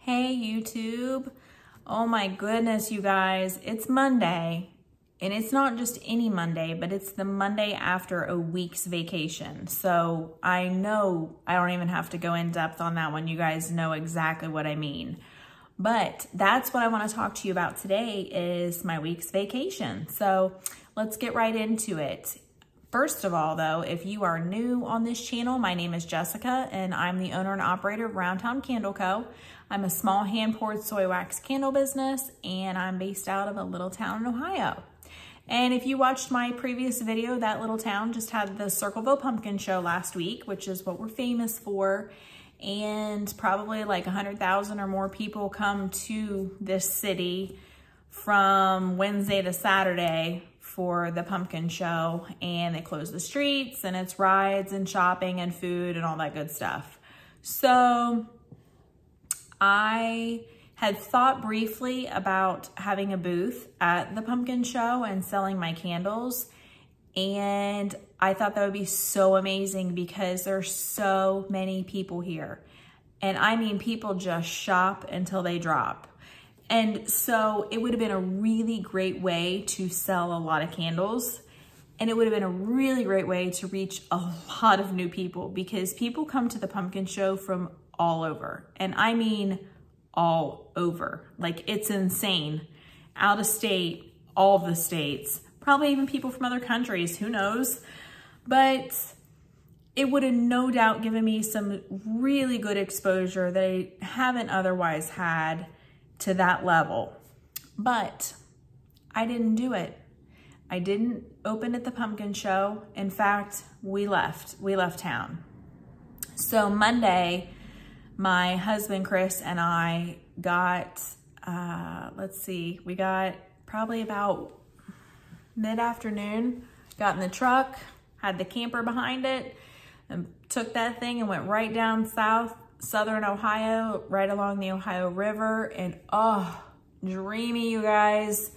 Hey YouTube. Oh my goodness, you guys, it's Monday. And it's not just any Monday, but it's the Monday after a week's vacation. So I know I don't even have to go in depth on that one. You guys know exactly what I mean. But that's what I want to talk to you about today is my week's vacation. So let's get right into it. First of all, though, if you are new on this channel, my name is Jessica and I'm the owner and operator of Round Town Candle Co. I'm a small hand-poured soy wax candle business and I'm based out of a little town in Ohio. And if you watched my previous video, that little town just had the Circleville Pumpkin Show last week, which is what we're famous for. And probably like 100,000 or more people come to this city from Wednesday to Saturday for the pumpkin show, and they close the streets and it's rides and shopping and food and all that good stuff. So I had thought briefly about having a booth at the pumpkin show and selling my candles. And I thought that would be so amazing because there's so many people here. And I mean, people just shop until they drop. And so it would have been a really great way to sell a lot of candles. And it would have been a really great way to reach a lot of new people because people come to the pumpkin show from all over. And I mean, all over. Like, it's insane. Out of state, all the states, probably even people from other countries, who knows? But it would have no doubt given me some really good exposure that I haven't otherwise had to that level. But I didn't do it. I didn't open at the pumpkin show. In fact, we left town. So Monday, my husband, Chris, and I got, we got probably about mid-afternoon, got in the truck, had the camper behind it, and took that thing and went right down southern Ohio, right along the Ohio River. And oh, dreamy, you guys.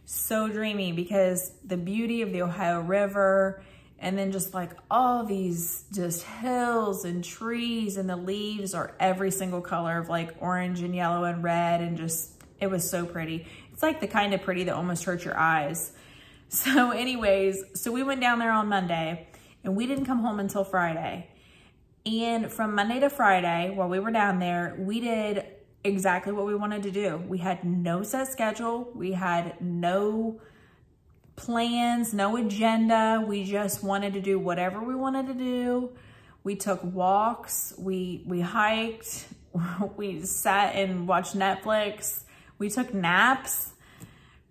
So dreamy because the beauty of the Ohio River, and then just like all these just hills and trees, and the leaves are every single color of like orange and yellow and red, and just, it was so pretty. It's like the kind of pretty that almost hurts your eyes. So anyways, so we went down there on Monday and we didn't come home until Friday. And from Monday to Friday, while we were down there, we did exactly what we wanted to do. We had no set schedule. We had no plans, no agenda. We just wanted to do whatever we wanted to do. We took walks, we hiked, we sat and watched Netflix. We took naps.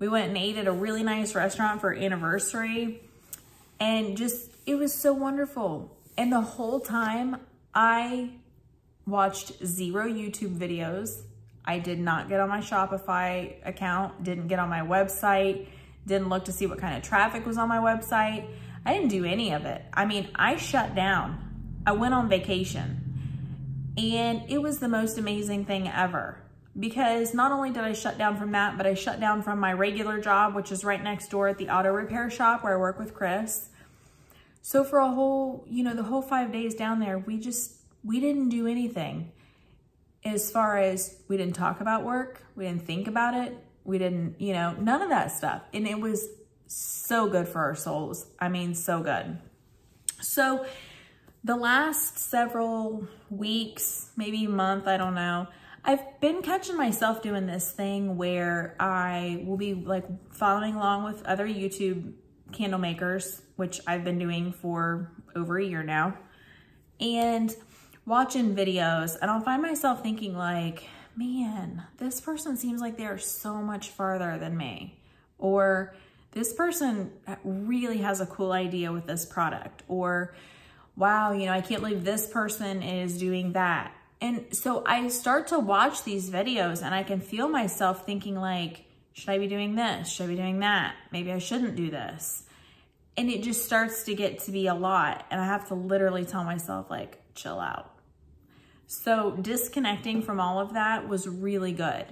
We went and ate at a really nice restaurant for our anniversary. And just, it was so wonderful. And the whole time I watched 0 YouTube videos. I did not get on my Shopify account, didn't get on my website, didn't look to see what kind of traffic was on my website. I didn't do any of it. I mean, I shut down. I went on vacation and it was the most amazing thing ever because not only did I shut down from that, but I shut down from my regular job, which is right next door at the auto repair shop where I work with Chris. So for a whole, the whole 5 days down there, we didn't do anything. As far as we didn't talk about work, we didn't think about it. We didn't, none of that stuff. And it was so good for our souls. I mean, so good. So the last several weeks, maybe a month, I don't know, I've been catching myself doing this thing where I will be like following along with other YouTube candle makers, which I've been doing for over a year now, and watching videos, and I'll find myself thinking like, man, this person seems like they're so much farther than me, or this person really has a cool idea with this product, or wow, I can't believe this person is doing that. And so I start to watch these videos and I can feel myself thinking like, should I be doing this? Should I be doing that? Maybe I shouldn't do this. And it just starts to get to be a lot. And I have to literally tell myself like, chill out. So disconnecting from all of that was really good.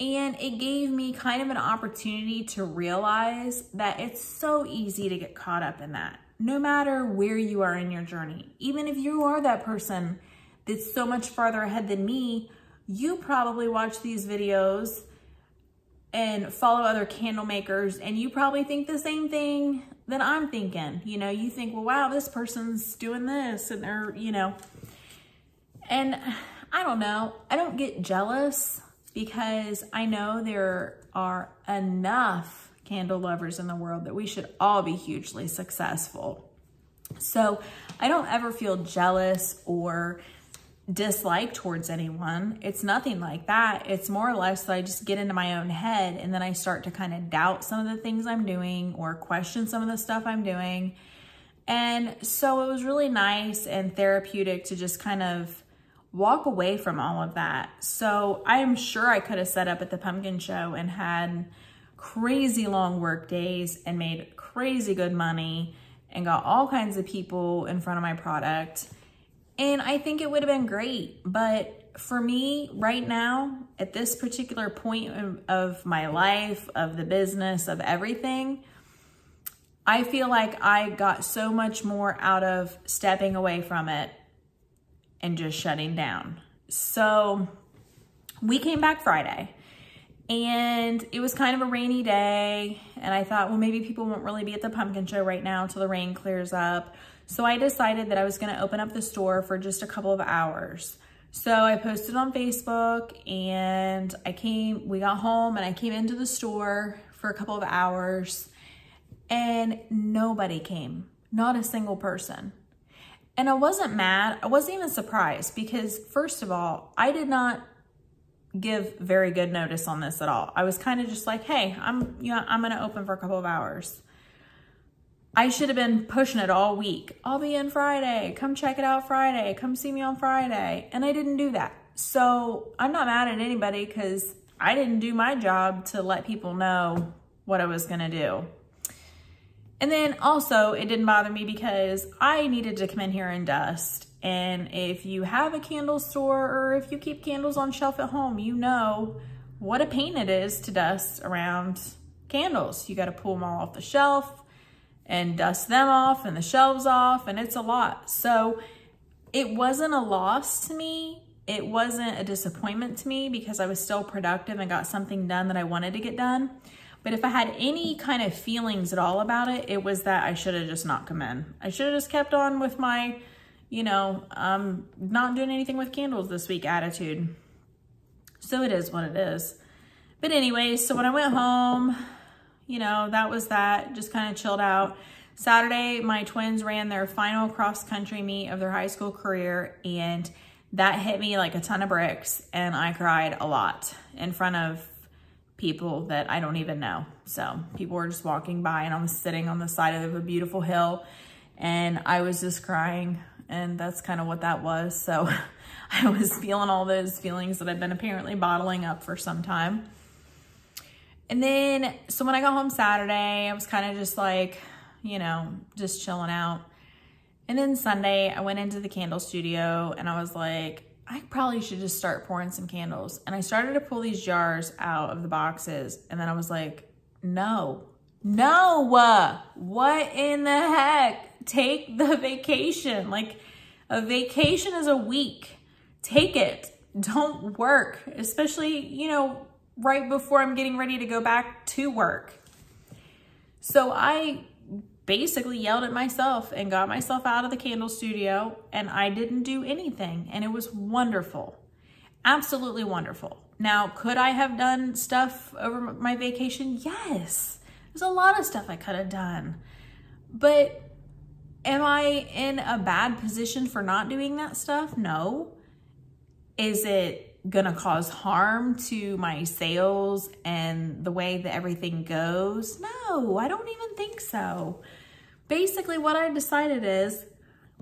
And it gave me kind of an opportunity to realize that it's so easy to get caught up in that. No matter where you are in your journey, even if you are that person that's so much farther ahead than me, you probably watch these videos and follow other candle makers, and you probably think the same thing that I'm thinking. You know, you think, well, wow, this person's doing this, and they're, you know, and I don't know. I don't get jealous because I know there are enough candle lovers in the world that we should all be hugely successful. So I don't ever feel jealous or dislike towards anyone. It's nothing like that. It's more or less that I just get into my own head, and then I start to kind of doubt some of the things I'm doing or question some of the stuff I'm doing. And so it was really nice and therapeutic to just kind of walk away from all of that. So I am sure I could have set up at the pumpkin show and had crazy long work days and made crazy good money and got all kinds of people in front of my product. And I think it would have been great. But for me right now, at this particular point of my life, of the business, of everything, I feel like I got so much more out of stepping away from it and just shutting down. So we came back Friday, and it was kind of a rainy day, and I thought, well, maybe people won't really be at the pumpkin show right now until the rain clears up. So I decided that I was gonna open up the store for just a couple of hours. So I posted on Facebook, and we got home and I came into the store for a couple of hours, and nobody came, not a single person. And I wasn't mad, I wasn't even surprised, because first of all, I did not give very good notice on this at all. I was kind of just like, hey, I'm gonna open for a couple of hours. I should have been pushing it all week. I'll be in Friday, come check it out Friday, come see me on Friday. And I didn't do that. So I'm not mad at anybody, because I didn't do my job to let people know what I was gonna do. And then also, it didn't bother me because I needed to come in here and dust. And if you have a candle store, or if you keep candles on shelf at home, you know what a pain it is to dust around candles. You got to pull them all off the shelf and dust them off and the shelves off, and it's a lot. So it wasn't a loss to me. It wasn't a disappointment to me, because I was still productive and got something done that I wanted to get done. But if I had any kind of feelings at all about it, it was that I should have just not come in. I should have just kept on with my, you know, not doing anything with candles this week attitude. So it is what it is. But anyways, so when I went home, you know, that was that, just kind of chilled out. Saturday, my twins ran their final cross country meet of their high school career, and that hit me like a ton of bricks, and I cried a lot in front of people that I don't even know. So people were just walking by, and I was sitting on the side of a beautiful hill, and I was just crying, and that's kind of what that was. So I was feeling all those feelings that I've been apparently bottling up for some time. And then, so when I got home Saturday, I was kind of just like, you know, just chilling out. And then Sunday, I went into the candle studio, and I was like, I probably should just start pouring some candles. And I started to pull these jars out of the boxes, and then I was like, no, what in the heck? Take the vacation. Like, a vacation is a week. Take it. Don't work, especially, you know, right before I'm getting ready to go back to work. So I basically yelled at myself and got myself out of the candle studio, and I didn't do anything, and it was wonderful. Absolutely wonderful. Now, could I have done stuff over my vacation? Yes. There's a lot of stuff I could have done. But am I in a bad position for not doing that stuff? No. Is it gonna cause harm to my sales and the way that everything goes? No, I don't even think so. Basically, what I decided is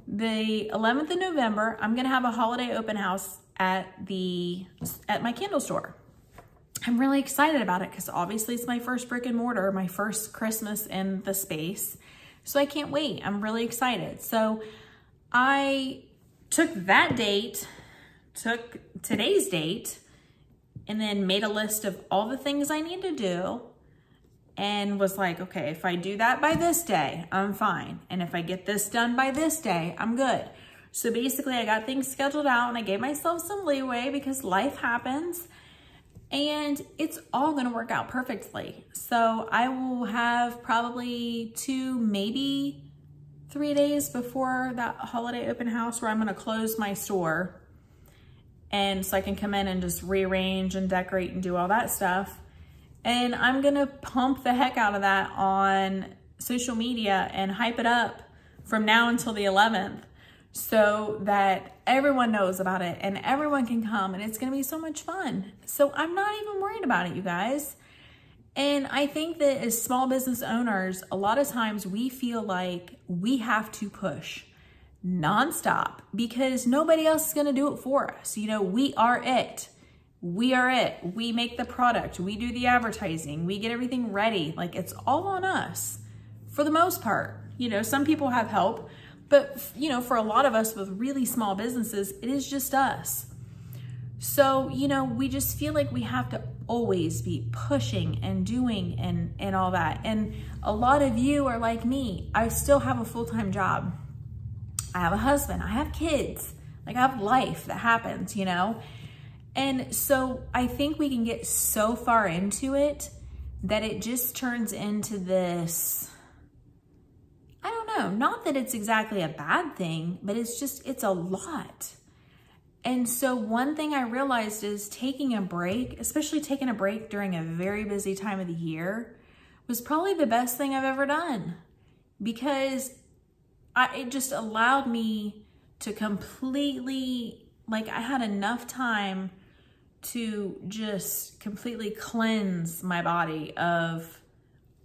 the 11th of November, I'm gonna have a holiday open house at my candle store. I'm really excited about it, because obviously it's my first brick and mortar, my first Christmas in the space. So I can't wait. I'm really excited. So I took that date, took today's date, and then made a list of all the things I need to do, and was like, okay, if I do that by this day, I'm fine. And if I get this done by this day, I'm good. So basically I got things scheduled out and I gave myself some leeway because life happens and it's all gonna work out perfectly. So I will have probably 2, maybe 3 days before that holiday open house where I'm gonna close my store. And so I can come in and just rearrange and decorate and do all that stuff. And I'm gonna pump the heck out of that on social media and hype it up from now until the 11th so that everyone knows about it and everyone can come and it's gonna be so much fun. So I'm not even worried about it, you guys. And I think that as small business owners, a lot of times we feel like we have to push nonstop because nobody else is gonna do it for us. You know, we are it. We are it. We make the product, we do the advertising, we get everything ready. Like it's all on us for the most part. You know, some people have help, but you know, for a lot of us with really small businesses, it is just us. So, you know, we just feel like we have to always be pushing and doing and all that. And a lot of you are like me. I still have a full-time job. I have a husband, I have kids, like I have life that happens, you know? And so I think we can get so far into it that it just turns into this, I don't know, not that it's exactly a bad thing, but it's a lot. And so one thing I realized is taking a break, especially taking a break during a very busy time of the year, was probably the best thing I've ever done because it just allowed me to completely, like I had enough time to just completely cleanse my body of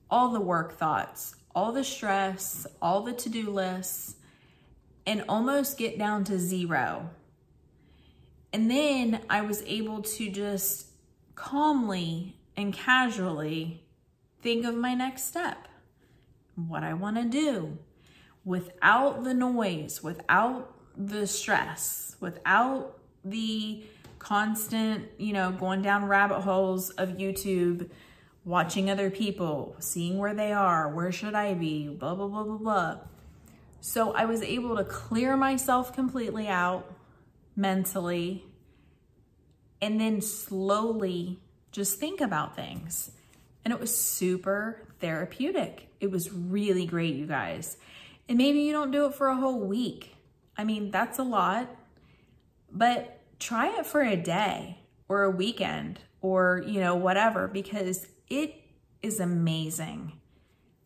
all the work thoughts, all the stress, all the to-do lists, and almost get down to 0. And then I was able to just calmly and casually think of my next step, what I want to do, without the noise, without the stress, without the constant, you know, going down rabbit holes of YouTube, watching other people, seeing where they are, where should I be, blah, blah, blah, blah, blah. So I was able to clear myself completely out mentally and then slowly just think about things. And it was super therapeutic. It was really great, you guys. And maybe you don't do it for a whole week. I mean, that's a lot, but try it for a day or a weekend or, you know, whatever, because it is amazing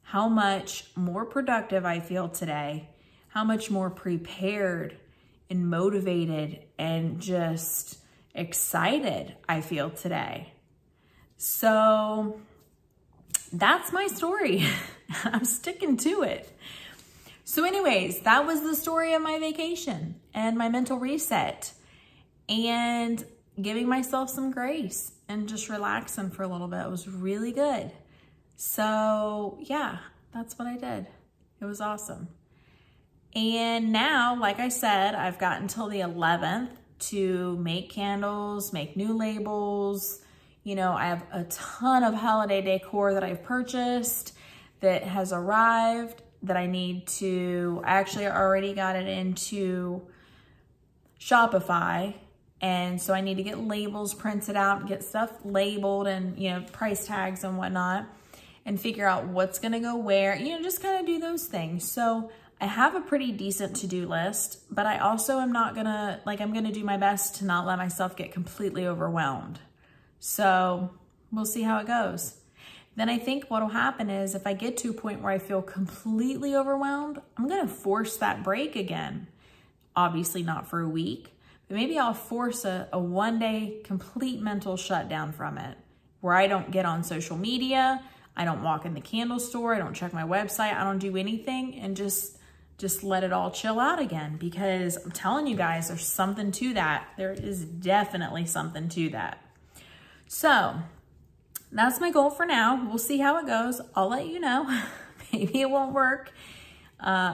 how much more productive I feel today, how much more prepared and motivated and just excited I feel today. So that's my story. I'm sticking to it. So anyways, that was the story of my vacation and my mental reset and giving myself some grace and just relaxing for a little bit. It was really good. So yeah, that's what I did. It was awesome. And now, like I said, I've got until the 11th to make candles, make new labels. You know, I have a ton of holiday decor that I've purchased that has arrived that I need to, I actually already got it into Shopify. And so I need to get labels printed out, get stuff labeled and, you know, price tags and whatnot, and figure out what's gonna go where, you know, just kind of do those things. So I have a pretty decent to-do list, but I also am not gonna, like, I'm gonna do my best to not let myself get completely overwhelmed. So we'll see how it goes. Then I think what'll happen is if I get to a point where I feel completely overwhelmed, I'm gonna force that break again. Obviously not for a week, but maybe I'll force a 1-day complete mental shutdown from it, where I don't get on social media, I don't walk in the candle store, I don't check my website, I don't do anything, and just let it all chill out again. Because I'm telling you guys, there's something to that. There is definitely something to that. So that's my goal for now. We'll see how it goes. I'll let you know. Maybe it won't work.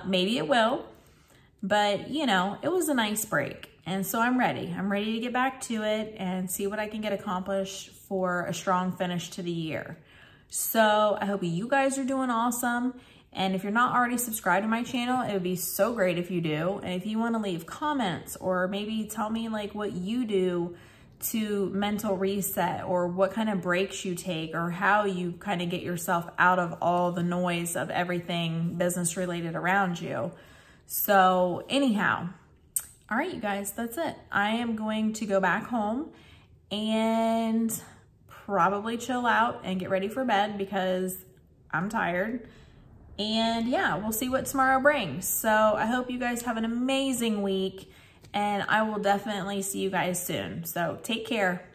Maybe it will. But, you know, it was a nice break. And so I'm ready. I'm ready to get back to it and see what I can get accomplished for a strong finish to the year. So I hope you guys are doing awesome. And if you're not already subscribed to my channel, it would be so great if you do. And if you want to leave comments or maybe tell me like what you do to mental reset, or what kind of breaks you take, or how you kind of get yourself out of all the noise of everything business related around you. So anyhow, all right, you guys, that's it. I am going to go back home and probably chill out and get ready for bed because I'm tired. And yeah, we'll see what tomorrow brings. So I hope you guys have an amazing week, and I will definitely see you guys soon. So take care.